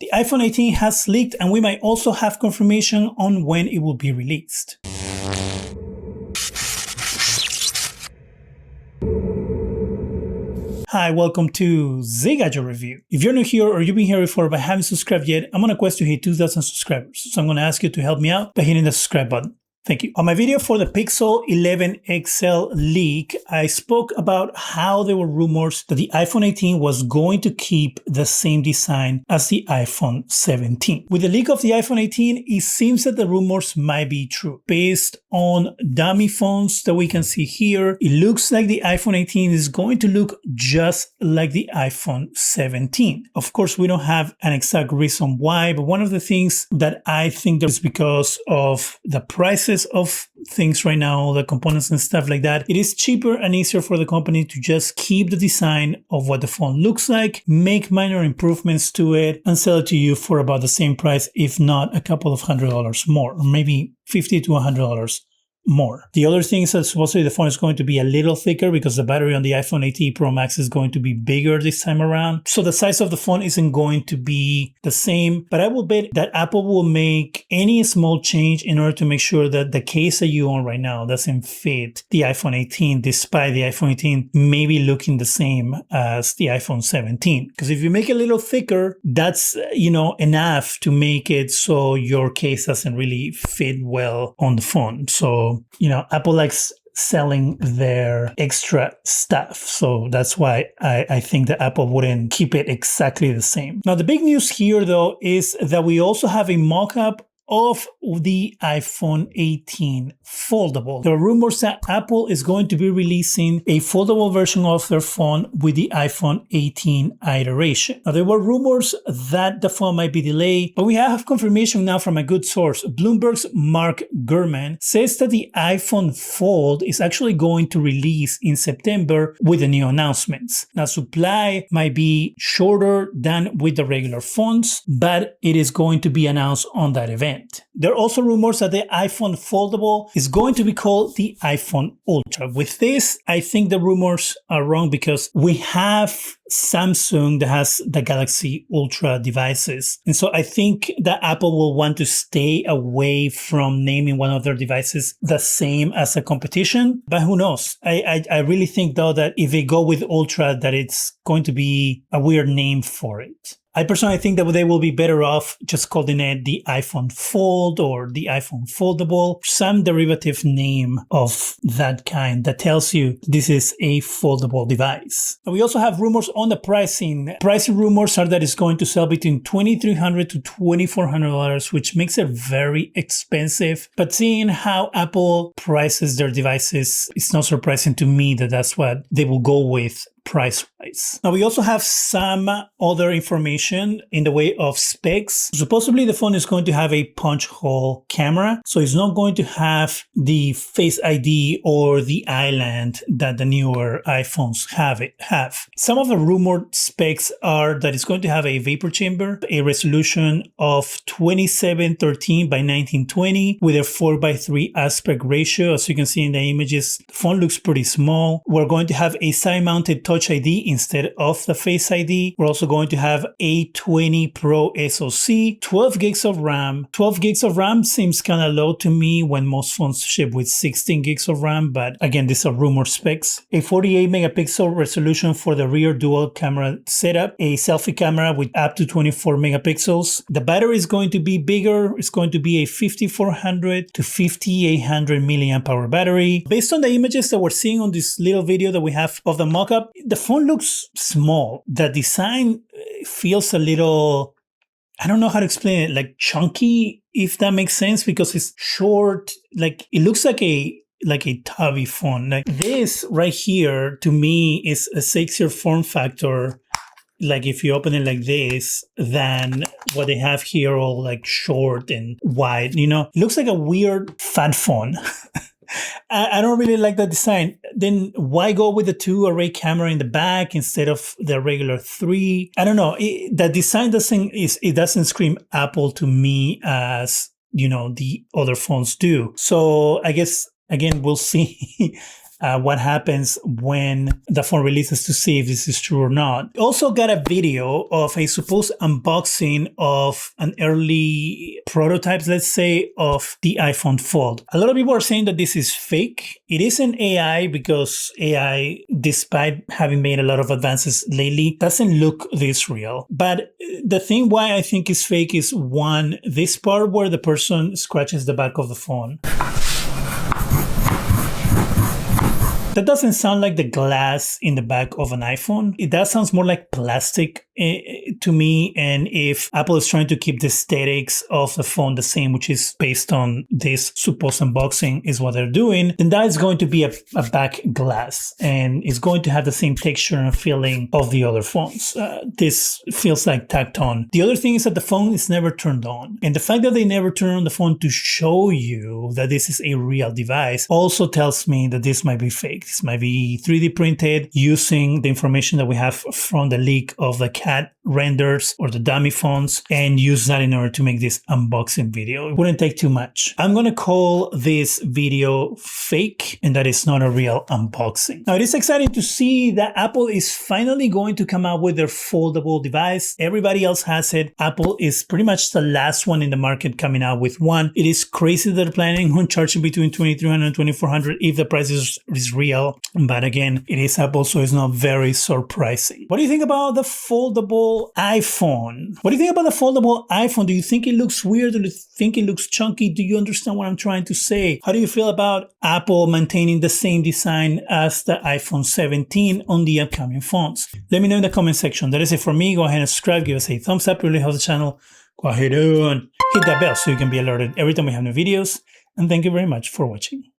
The iPhone 18 has leaked, and we might also have confirmation on when it will be released. Hi, welcome to ZGadgetReview. If you're new here or you've been here before but haven't subscribed yet, I'm on a quest to hit 2,000 subscribers. So I'm going to ask you to help me out by hitting the subscribe button. Thank you. On my video for the Pixel 11 XL leak, I spoke about how there were rumors that the iPhone 18 was going to keep the same design as the iPhone 17. With the leak of the iPhone 18, it seems that the rumors might be true. Based on dummy phones that we can see here, it looks like the iPhone 18 is going to look just like the iPhone 17. Of course, we don't have an exact reason why, but one of the things that I think is because of the prices of things right now, the components and stuff like that, it is cheaper and easier for the company to just keep the design of what the phone looks like, make minor improvements to it, and sell it to you for about the same price, if not a couple of $100 more, or maybe $50 to $100 more. The other thing is that supposedly the phone is going to be a little thicker because the battery on the iPhone 18 Pro Max is going to be bigger this time around. So the size of the phone isn't going to be the same, but I will bet that Apple will make any small change in order to make sure that the case that you own right now doesn't fit the iPhone 18, despite the iPhone 18 maybe looking the same as the iPhone 17. Because if you make it a little thicker, that's, enough to make it so your case doesn't really fit well on the phone. So Apple likes selling their extra stuff. So that's why I think that Apple wouldn't keep it exactly the same. Now, the big news here, though, is that we also have a mock-up of the iPhone 18 foldable. There are rumors that Apple is going to be releasing a foldable version of their phone with the iPhone 18 iteration. Now, there were rumors that the phone might be delayed, but we have confirmation now from a good source. Bloomberg's Mark Gurman says that the iPhone Fold is actually going to release in September with the new announcements. Now, supply might be shorter than with the regular phones, but it is going to be announced on that event. There are also rumors that the iPhone foldable is going to be called the iPhone Ultra. With this, I think the rumors are wrong because we have Samsung that has the Galaxy Ultra devices. And so I think that Apple will want to stay away from naming one of their devices the same as the competition. But who knows? I really think, though, that if they go with Ultra, that it's going to be a weird name for it. I personally think that they will be better off just calling it the iPhone Fold or the iPhone Foldable, some derivative name of that kind that tells you this is a foldable device. We also have rumors on the pricing. Pricing rumors are that it's going to sell between $2,300 to $2,400, which makes it very expensive. But seeing how Apple prices their devices, it's not surprising to me that that's what they will go with price-wise. Now, we also have some other information in the way of specs. Supposedly, the phone is going to have a punch hole camera, so it's not going to have the Face ID or the island that the newer iPhones have. Some of the rumored specs are that it's going to have a vapor chamber, a resolution of 2713 by 1920 with a 4:3 aspect ratio. As you can see in the images, the phone looks pretty small. We're going to have a side-mounted Touch ID instead of the Face ID. We're also going to have A20 Pro SoC, 12 gigs of RAM. 12 gigs of RAM seems kind of low to me when most phones ship with 16 gigs of RAM, but again, these are rumor specs. A 48 megapixel resolution for the rear dual camera setup, a selfie camera with up to 24 megapixels. The battery is going to be bigger. It's going to be a 5400 to 5800 milliamp hour battery. Based on the images that we're seeing on this little video that we have of the mockup, the phone looks small. The design feels a little, I don't know how to explain it, like chunky, if that makes sense, because it's short. Like it looks like a tubby phone. Like this right here to me is a sexier form factor. Like if you open it like this, than what they have here, all like short and wide. It looks like a weird fat phone. I don't really like that design. Then why go with the 2 array camera in the back instead of the regular 3? I don't know. The design doesn't scream Apple to me as, the other phones do. So I guess, again, we'll see what happens when the phone releases to see if this is true or not. Also got a video of a supposed unboxing of an early prototypes, let's say, of the iPhone Fold. A lot of people are saying that this is fake. It isn't AI because AI, despite having made a lot of advances lately, doesn't look this real. But the thing why I think it's fake is, one, this part where the person scratches the back of the phone. That doesn't sound like the glass in the back of an iPhone. That sounds more like plastic to me. And if Apple is trying to keep the aesthetics of the phone the same, which is based on this supposed unboxing is what they're doing, then that is going to be a back glass and it's going to have the same texture and feeling of the other phones. This feels like tacked on. The other thing is that the phone is never turned on. And the fact that they never turn on the phone to show you that this is a real device also tells me that this might be fake. This might be 3D printed using the information that we have from the leak of the CAD renders or the dummy phones and use that in order to make this unboxing video. It wouldn't take too much. I'm going to call this video fake and that is not a real unboxing. Now, it is exciting to see that Apple is finally going to come out with their foldable device. Everybody else has it. Apple is pretty much the last one in the market coming out with one. It is crazy that they're planning on charging between $2,300 and $2,400 if the price is real. But again, it is Apple, so it's not very surprising. What do you think about the foldable iPhone? What do you think about the foldable iPhone? Do you think it looks weird? Do you think it looks chunky? Do you understand what I'm trying to say? How do you feel about Apple maintaining the same design as the iPhone 17 on the upcoming phones? Let me know in the comment section. That is it for me. Go ahead and subscribe, give us a thumbs up, it really helps the channel. Go ahead and hit that bell so you can be alerted every time we have new videos. And thank you very much for watching.